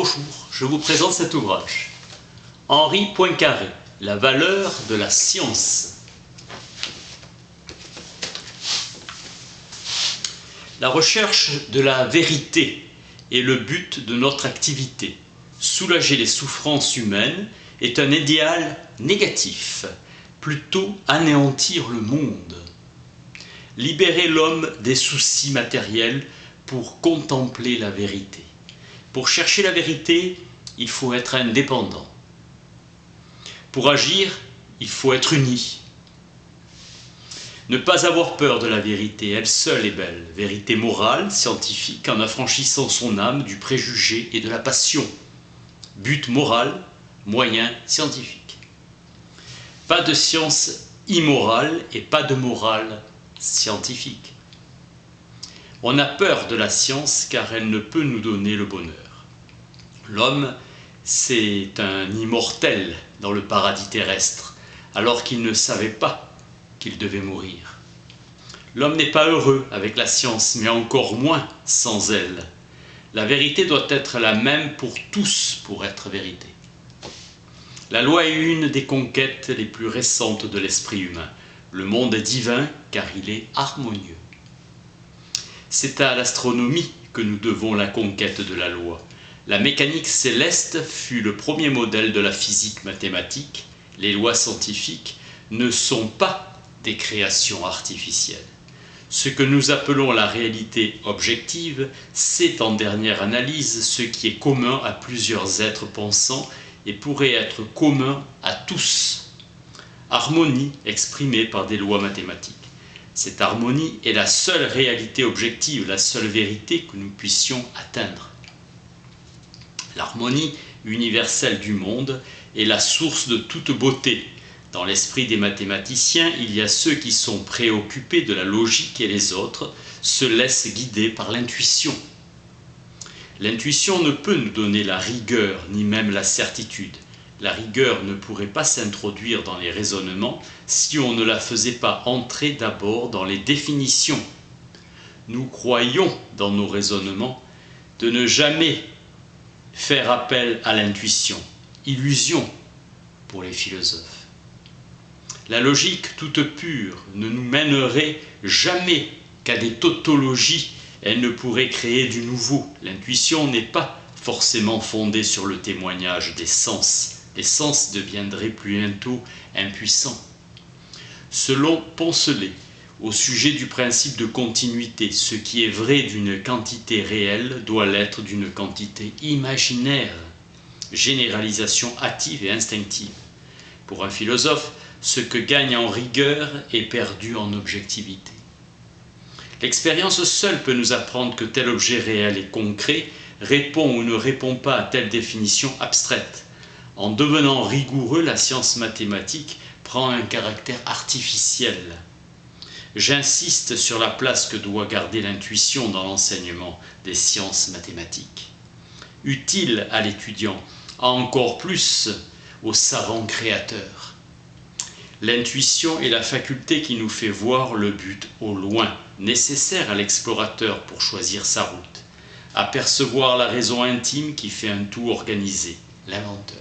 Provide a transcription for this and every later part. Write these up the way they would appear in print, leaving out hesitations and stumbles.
Bonjour, je vous présente cet ouvrage. Henri Poincaré, La valeur de la science. La recherche de la vérité est le but de notre activité. Soulager les souffrances humaines est un idéal négatif, plutôt anéantir le monde. Libérer l'homme des soucis matériels pour contempler la vérité. Pour chercher la vérité, il faut être indépendant. Pour agir, il faut être uni. Ne pas avoir peur de la vérité, elle seule est belle. Vérité morale, scientifique, en affranchissant son âme du préjugé et de la passion. But moral, moyen scientifique. Pas de science immorale et pas de morale scientifique. On a peur de la science car elle ne peut nous donner le bonheur. L'homme, c'est un immortel dans le paradis terrestre, alors qu'il ne savait pas qu'il devait mourir. L'homme n'est pas heureux avec la science, mais encore moins sans elle. La vérité doit être la même pour tous pour être vérité. La loi est une des conquêtes les plus récentes de l'esprit humain. Le monde est divin car il est harmonieux. C'est à l'astronomie que nous devons la conquête de la loi. La mécanique céleste fut le premier modèle de la physique mathématique. Les lois scientifiques ne sont pas des créations artificielles. Ce que nous appelons la réalité objective, c'est en dernière analyse ce qui est commun à plusieurs êtres pensants et pourrait être commun à tous. Harmonie exprimée par des lois mathématiques. Cette harmonie est la seule réalité objective, la seule vérité que nous puissions atteindre. L'harmonie universelle du monde est la source de toute beauté. Dans l'esprit des mathématiciens, il y a ceux qui sont préoccupés de la logique et les autres se laissent guider par l'intuition. L'intuition ne peut nous donner la rigueur ni même la certitude. La rigueur ne pourrait pas s'introduire dans les raisonnements si on ne la faisait pas entrer d'abord dans les définitions. Nous croyons dans nos raisonnements de ne jamais faire appel à l'intuition. Illusion pour les philosophes. La logique toute pure ne nous mènerait jamais qu'à des tautologies. Elle ne pourrait créer du nouveau. L'intuition n'est pas forcément fondée sur le témoignage des sens. Les sens deviendraient bientôt impuissants. Selon Poncelet, au sujet du principe de continuité, ce qui est vrai d'une quantité réelle doit l'être d'une quantité imaginaire. Généralisation hâtive et instinctive. Pour un philosophe, ce que gagne en rigueur est perdu en objectivité. L'expérience seule peut nous apprendre que tel objet réel et concret répond ou ne répond pas à telle définition abstraite. En devenant rigoureux, la science mathématique prend un caractère artificiel. J'insiste sur la place que doit garder l'intuition dans l'enseignement des sciences mathématiques. Utile à l'étudiant, encore plus au savant créateur. L'intuition est la faculté qui nous fait voir le but au loin, nécessaire à l'explorateur pour choisir sa route. Apercevoir la raison intime qui fait un tout organisé, l'inventeur.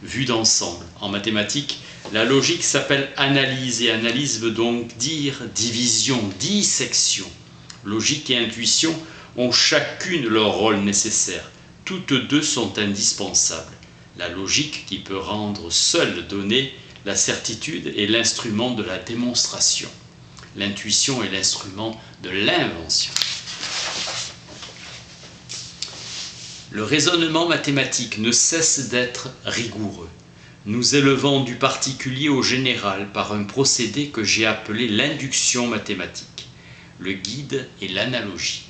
Vue d'ensemble. En mathématiques, la logique s'appelle analyse et analyse veut donc dire division, dissection. Logique et intuition ont chacune leur rôle nécessaire. Toutes deux sont indispensables. La logique qui peut rendre seule donnée la certitude est l'instrument de la démonstration. L'intuition est l'instrument de l'invention. Le raisonnement mathématique ne cesse d'être rigoureux. Nous élevons du particulier au général par un procédé que j'ai appelé l'induction mathématique. Le guide est l'analogie.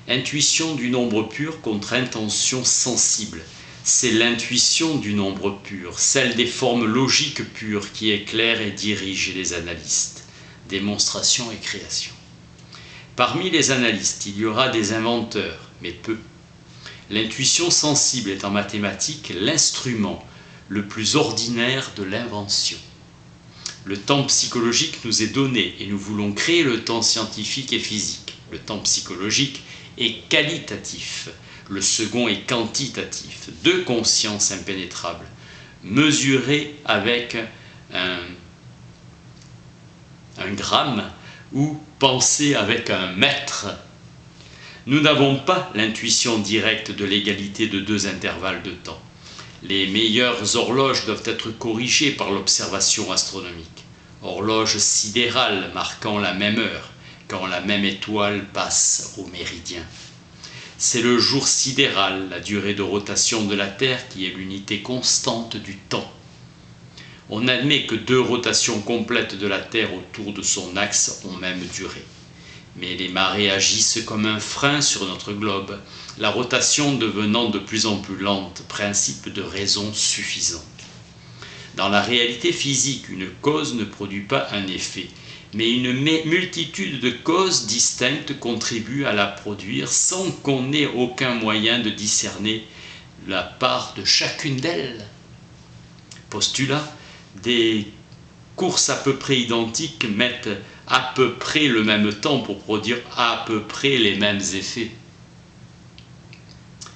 Intuition du nombre pur contre intention sensible. C'est l'intuition du nombre pur, celle des formes logiques pures qui éclaire et dirige les analystes. Démonstration et création. Parmi les analystes, il y aura des inventeurs, mais peu. L'intuition sensible est en mathématiques l'instrument le plus ordinaire de l'invention. Le temps psychologique nous est donné et nous voulons créer le temps scientifique et physique. Le temps psychologique est qualitatif. Le second est quantitatif, de conscience impénétrable, mesuré avec un gramme ou pensé avec un mètre. Nous n'avons pas l'intuition directe de l'égalité de deux intervalles de temps. Les meilleures horloges doivent être corrigées par l'observation astronomique. Horloge sidérale marquant la même heure, quand la même étoile passe au méridien. C'est le jour sidéral, la durée de rotation de la Terre, qui est l'unité constante du temps. On admet que 2 rotations complètes de la Terre autour de son axe ont même durée. Mais les marées agissent comme un frein sur notre globe, la rotation devenant de plus en plus lente, principe de raison suffisante. Dans la réalité physique, une cause ne produit pas un effet, mais une multitude de causes distinctes contribuent à la produire sans qu'on ait aucun moyen de discerner la part de chacune d'elles. Postulat: des courses à peu près identiques mettent à peu près le même temps pour produire à peu près les mêmes effets.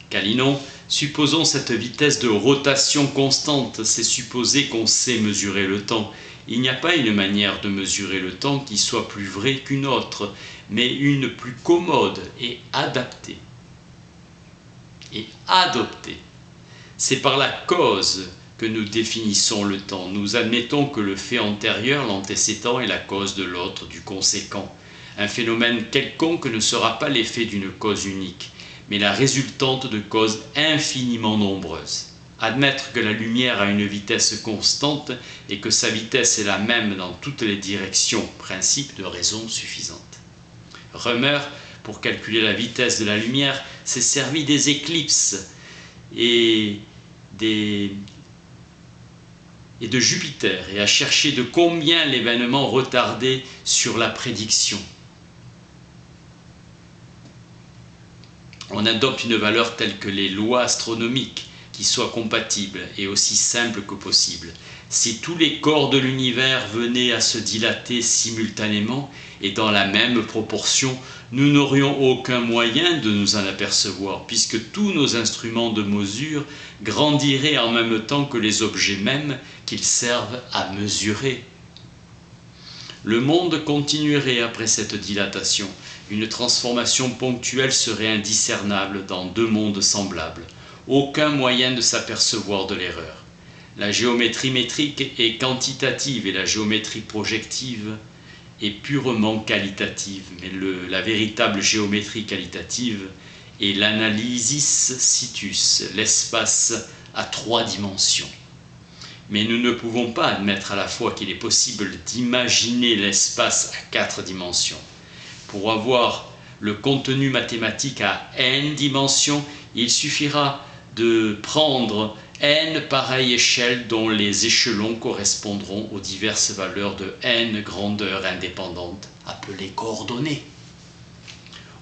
Calinon: supposons cette vitesse de rotation constante, c'est supposer qu'on sait mesurer le temps. Il n'y a pas une manière de mesurer le temps qui soit plus vraie qu'une autre, mais une plus commode et adaptée. Et adoptée. C'est par la cause que nous définissons le temps. Nous admettons que le fait antérieur, l'antécédent, est la cause de l'autre, du conséquent. Un phénomène quelconque ne sera pas l'effet d'une cause unique, mais la résultante de causes infiniment nombreuses. Admettre que la lumière a une vitesse constante et que sa vitesse est la même dans toutes les directions, principe de raison suffisante. Rømer, pour calculer la vitesse de la lumière, s'est servi des éclipses et de Jupiter et a cherché de combien l'événement retardait sur la prédiction. On adopte une valeur telle que les lois astronomiques qui soit compatible et aussi simple que possible. Si tous les corps de l'univers venaient à se dilater simultanément et dans la même proportion, nous n'aurions aucun moyen de nous en apercevoir, puisque tous nos instruments de mesure grandiraient en même temps que les objets mêmes qu'ils servent à mesurer. Le monde continuerait après cette dilatation. Une transformation ponctuelle serait indiscernable dans 2 mondes semblables. Aucun moyen de s'apercevoir de l'erreur. La géométrie métrique est quantitative et la géométrie projective est purement qualitative. Mais la véritable géométrie qualitative est l'analysis situs, l'espace à 3 dimensions. Mais nous ne pouvons pas admettre à la fois qu'il est possible d'imaginer l'espace à 4 dimensions. Pour avoir le contenu mathématique à n dimensions, il suffira de prendre n pareilles échelles dont les échelons correspondront aux diverses valeurs de n grandeurs indépendantes, appelées coordonnées.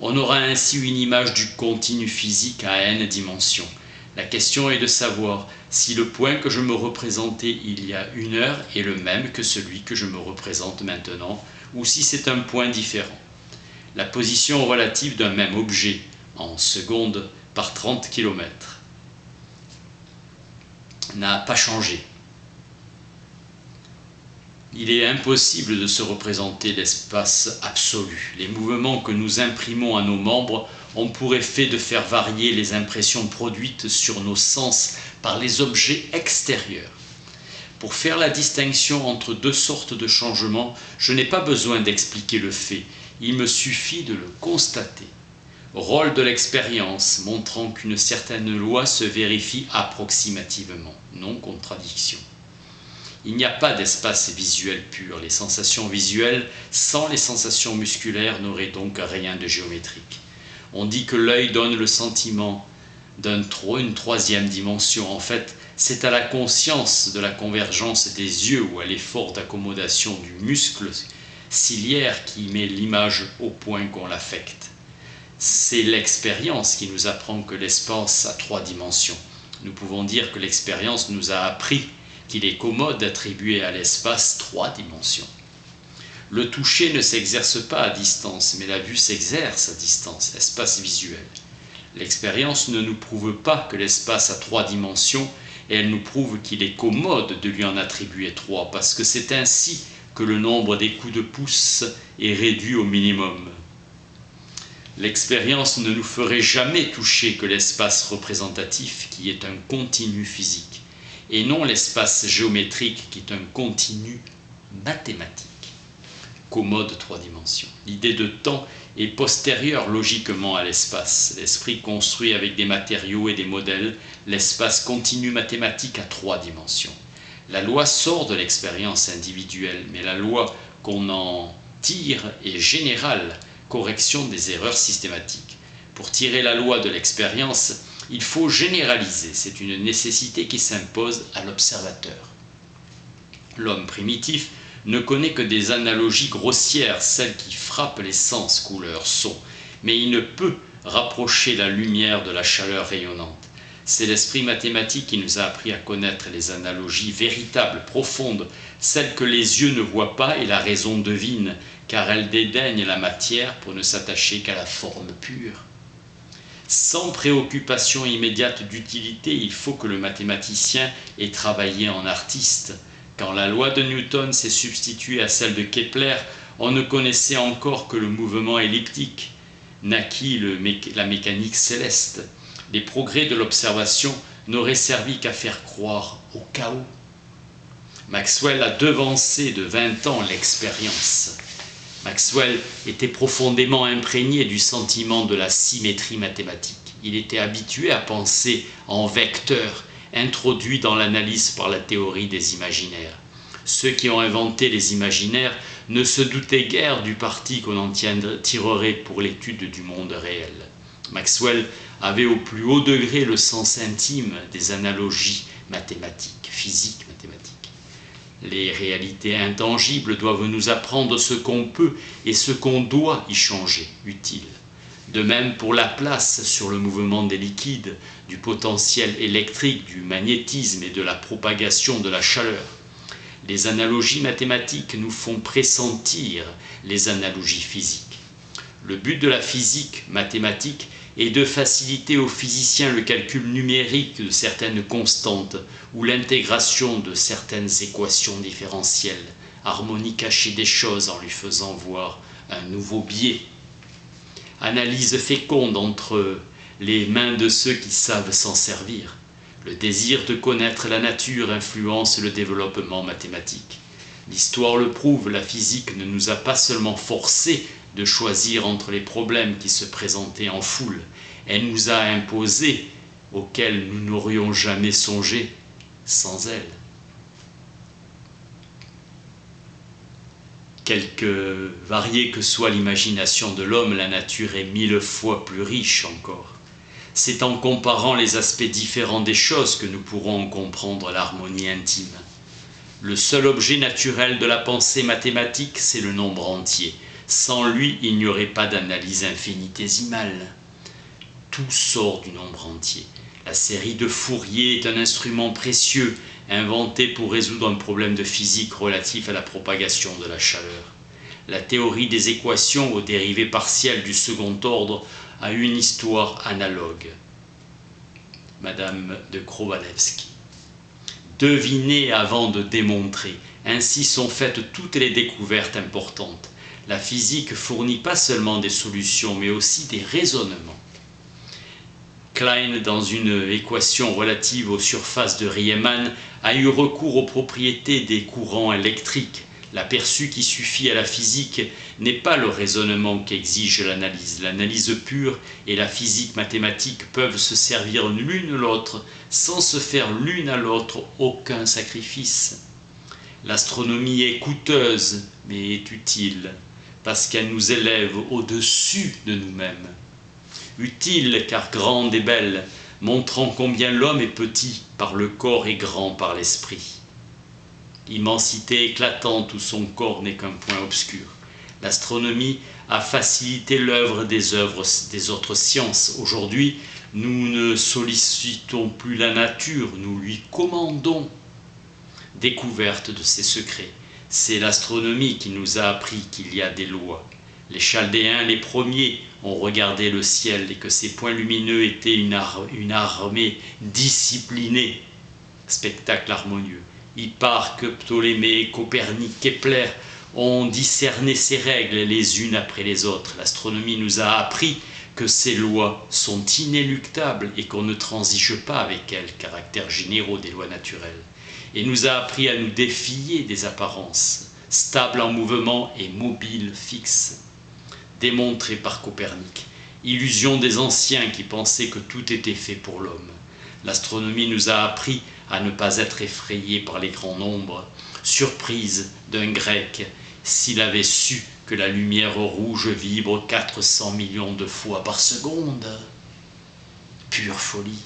On aura ainsi une image du continu physique à n dimensions. La question est de savoir si le point que je me représentais il y a 1 heure est le même que celui que je me représente maintenant, ou si c'est un point différent. La position relative d'un même objet en secondes par 30 km n'a pas changé. Il est impossible de se représenter l'espace absolu. Les mouvements que nous imprimons à nos membres ont pour effet de faire varier les impressions produites sur nos sens par les objets extérieurs. Pour faire la distinction entre 2 sortes de changements, je n'ai pas besoin d'expliquer le fait, il me suffit de le constater. Rôle de l'expérience, montrant qu'une certaine loi se vérifie approximativement, non contradiction. Il n'y a pas d'espace visuel pur. Les sensations visuelles, sans les sensations musculaires, n'auraient donc rien de géométrique. On dit que l'œil donne le sentiment d'une 3e dimension. En fait, c'est à la conscience de la convergence des yeux ou à l'effort d'accommodation du muscle ciliaire qui met l'image au point qu'on l'affecte. C'est l'expérience qui nous apprend que l'espace a 3 dimensions. Nous pouvons dire que l'expérience nous a appris qu'il est commode d'attribuer à l'espace 3 dimensions. Le toucher ne s'exerce pas à distance, mais la vue s'exerce à distance, espace visuel. L'expérience ne nous prouve pas que l'espace a 3 dimensions, et elle nous prouve qu'il est commode de lui en attribuer 3, parce que c'est ainsi que le nombre des coups de pouce est réduit au minimum. L'expérience ne nous ferait jamais toucher que l'espace représentatif, qui est un continu physique, et non l'espace géométrique, qui est un continu mathématique. Commode 3 dimensions. L'idée de temps est postérieure logiquement à l'espace. L'esprit construit avec des matériaux et des modèles l'espace continu mathématique à 3 dimensions. La loi sort de l'expérience individuelle, mais la loi qu'on en tire est générale, correction des erreurs systématiques. Pour tirer la loi de l'expérience, il faut généraliser. C'est une nécessité qui s'impose à l'observateur. L'homme primitif ne connaît que des analogies grossières, celles qui frappent les sens, couleurs, sons, mais il ne peut rapprocher la lumière de la chaleur rayonnante. C'est l'esprit mathématique qui nous a appris à connaître les analogies véritables, profondes, celles que les yeux ne voient pas et la raison devine, car elle dédaigne la matière pour ne s'attacher qu'à la forme pure. Sans préoccupation immédiate d'utilité, il faut que le mathématicien ait travaillé en artiste. Quand la loi de Newton s'est substituée à celle de Kepler, on ne connaissait encore que le mouvement elliptique. Naquit la mécanique céleste. Les progrès de l'observation n'auraient servi qu'à faire croire au chaos. Maxwell a devancé de 20 ans l'expérience. Maxwell était profondément imprégné du sentiment de la symétrie mathématique. Il était habitué à penser en vecteurs, introduit dans l'analyse par la théorie des imaginaires. Ceux qui ont inventé les imaginaires ne se doutaient guère du parti qu'on en tirerait pour l'étude du monde réel. Maxwell avait au plus haut degré le sens intime des analogies mathématiques, physiques mathématiques. Les réalités intangibles doivent nous apprendre ce qu'on peut et ce qu'on doit y changer, utile. De même pour la place sur le mouvement des liquides, du potentiel électrique, du magnétisme et de la propagation de la chaleur. Les analogies mathématiques nous font pressentir les analogies physiques. Le but de la physique mathématique est de faciliter aux physiciens le calcul numérique de certaines constantes ou l'intégration de certaines équations différentielles, harmonie cachée des choses en lui faisant voir un nouveau biais. Analyse féconde entre les mains de ceux qui savent s'en servir. Le désir de connaître la nature influence le développement mathématique. L'histoire le prouve, la physique ne nous a pas seulement forcés de choisir entre les problèmes qui se présentaient en foule, elle nous a imposé auxquels nous n'aurions jamais songé sans elle. Quelque variée que soit l'imagination de l'homme, la nature est 1000 fois plus riche encore. C'est en comparant les aspects différents des choses que nous pourrons en comprendre l'harmonie intime. Le seul objet naturel de la pensée mathématique, c'est le nombre entier. Sans lui, il n'y aurait pas d'analyse infinitésimale. Tout sort du nombre entier. La série de Fourier est un instrument précieux, inventé pour résoudre un problème de physique relatif à la propagation de la chaleur. La théorie des équations aux dérivées partielles du second ordre a une histoire analogue. Madame de Krowalewski. Deviner avant de démontrer, ainsi sont faites toutes les découvertes importantes. La physique fournit pas seulement des solutions, mais aussi des raisonnements. Klein, dans une équation relative aux surfaces de Riemann, a eu recours aux propriétés des courants électriques. L'aperçu qui suffit à la physique n'est pas le raisonnement qu'exige l'analyse. L'analyse pure et la physique mathématique peuvent se servir l'une l'autre sans se faire l'une à l'autre aucun sacrifice. L'astronomie est coûteuse, mais est utile, parce qu'elle nous élève au-dessus de nous-mêmes. Utile car grande et belle, montrant combien l'homme est petit par le corps et grand par l'esprit. Immensité éclatante où son corps n'est qu'un point obscur. L'astronomie a facilité l'œuvre des autres sciences. Aujourd'hui, nous ne sollicitons plus la nature, nous lui commandons découverte de ses secrets. C'est l'astronomie qui nous a appris qu'il y a des lois. Les Chaldéens, les premiers, ont regardé le ciel et que ces points lumineux étaient une armée disciplinée. Spectacle harmonieux. Hipparque, Ptolémée, Copernic, Kepler ont discerné ces règles les unes après les autres. L'astronomie nous a appris que ces lois sont inéluctables et qu'on ne transige pas avec elles, caractères généraux des lois naturelles, et nous a appris à nous défier des apparences, stables en mouvement et mobiles fixes. Démontré par Copernic, illusion des anciens qui pensaient que tout était fait pour l'homme. L'astronomie nous a appris à ne pas être effrayés par les grands nombres, surprise d'un Grec s'il avait su que la lumière rouge vibre 400 millions de fois par seconde. Pure folie.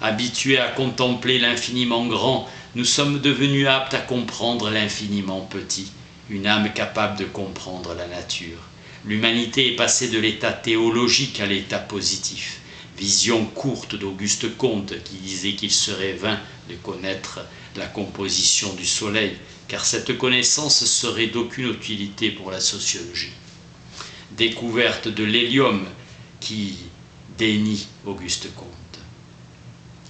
Habitués à contempler l'infiniment grand, nous sommes devenus aptes à comprendre l'infiniment petit, une âme capable de comprendre la nature. L'humanité est passée de l'état théologique à l'état positif. Vision courte d'Auguste Comte qui disait qu'il serait vain de connaître la composition du Soleil, car cette connaissance serait d'aucune utilité pour la sociologie. Découverte de l'hélium qui dénie Auguste Comte,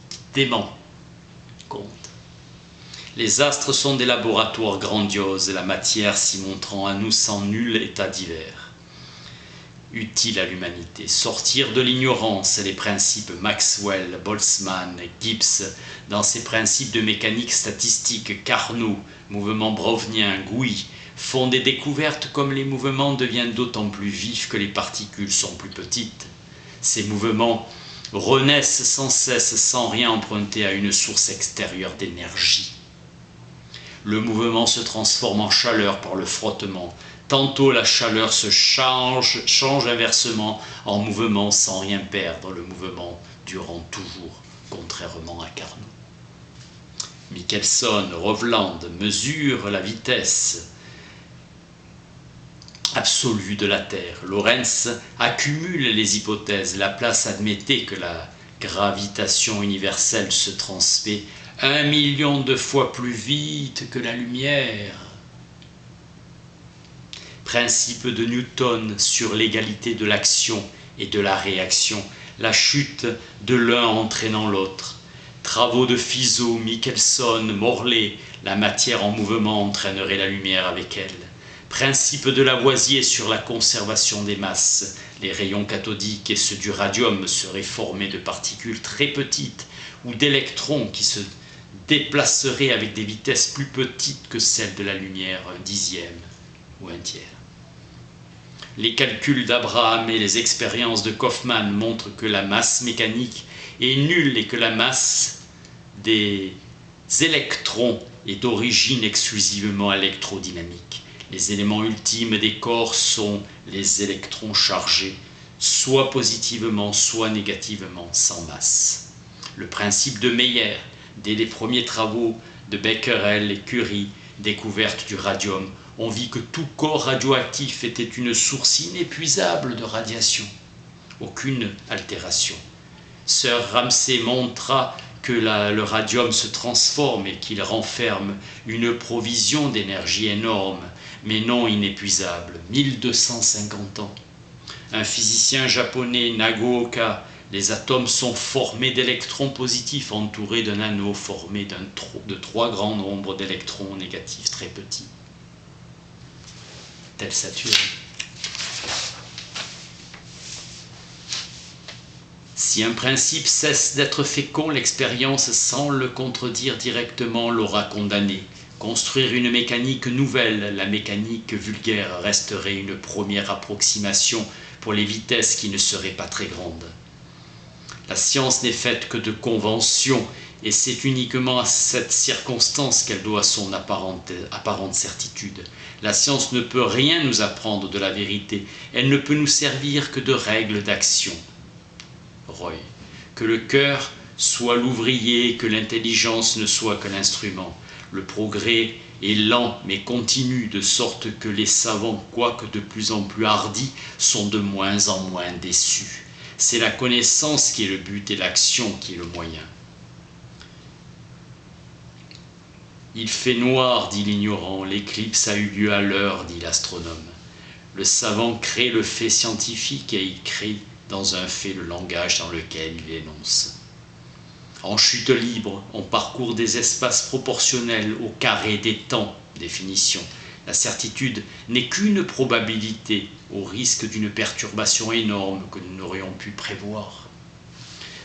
qui dément Comte. Les astres sont des laboratoires grandioses, la matière s'y montrant à nous sans nul état divers. Utile à l'humanité, sortir de l'ignorance, les principes Maxwell, Boltzmann, Gibbs, dans ces principes de mécanique statistique, Carnot, mouvement brownien, Gouy, font des découvertes comme les mouvements deviennent d'autant plus vifs que les particules sont plus petites. Ces mouvements renaissent sans cesse, sans rien emprunter à une source extérieure d'énergie. Le mouvement se transforme en chaleur par le frottement. Tantôt la chaleur se change inversement en mouvement sans rien perdre, le mouvement durant toujours, contrairement à Carnot. Michelson, Hovland mesurent la vitesse absolue de la Terre. Lorentz accumule les hypothèses. Laplace admettait que la gravitation universelle se transmet 1 million de fois plus vite que la lumière. Principe de Newton sur l'égalité de l'action et de la réaction, la chute de l'un entraînant l'autre. Travaux de Fizeau, Michelson, Morley, la matière en mouvement entraînerait la lumière avec elle. Principe de Lavoisier sur la conservation des masses, les rayons cathodiques et ceux du radium seraient formés de particules très petites ou d'électrons qui se déplaceraient avec des vitesses plus petites que celles de la lumière, 1/10 ou 1/3. Les calculs d'Abraham et les expériences de Kaufmann montrent que la masse mécanique est nulle et que la masse des électrons est d'origine exclusivement électrodynamique. Les éléments ultimes des corps sont les électrons chargés, soit positivement, soit négativement, sans masse. Le principe de Meyer, dès les premiers travaux de Becquerel et Curie, découverte du radium, on vit que tout corps radioactif était une source inépuisable de radiation. Aucune altération. Sir Ramsay montra que le radium se transforme et qu'il renferme une provision d'énergie énorme, mais non inépuisable. 1250 ans. Un physicien japonais, Nagooka, les atomes sont formés d'électrons positifs entourés d'un anneau formé de 3 grands nombres d'électrons négatifs très petits. Tel Saturne. Si un principe cesse d'être fécond, l'expérience, sans le contredire directement, l'aura condamné. Construire une mécanique nouvelle, la mécanique vulgaire, resterait une première approximation pour les vitesses qui ne seraient pas très grandes. La science n'est faite que de conventions, et c'est uniquement à cette circonstance qu'elle doit son apparente certitude. La science ne peut rien nous apprendre de la vérité, elle ne peut nous servir que de règles d'action. Roy, que le cœur soit l'ouvrier, que l'intelligence ne soit que l'instrument. Le progrès est lent mais continu, de sorte que les savants, quoique de plus en plus hardis, sont de moins en moins déçus. C'est la connaissance qui est le but et l'action qui est le moyen. Il fait noir, dit l'ignorant, l'éclipse a eu lieu à l'heure, dit l'astronome. Le savant crée le fait scientifique et il crée dans un fait le langage dans lequel il énonce. En chute libre, on parcourt des espaces proportionnels au carré des temps, définition. La certitude n'est qu'une probabilité au risque d'une perturbation énorme que nous n'aurions pu prévoir.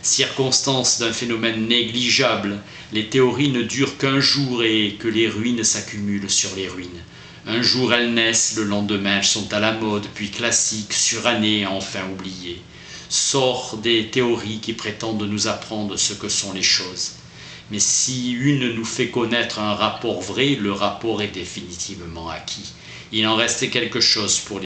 Circonstance d'un phénomène négligeable, les théories ne durent qu'un jour et que les ruines s'accumulent sur les ruines. Un jour elles naissent, le lendemain elles sont à la mode, puis classiques, surannées et enfin oubliées. Sort des théories qui prétendent nous apprendre ce que sont les choses. Mais si une nous fait connaître un rapport vrai, le rapport est définitivement acquis. Il en reste quelque chose pour les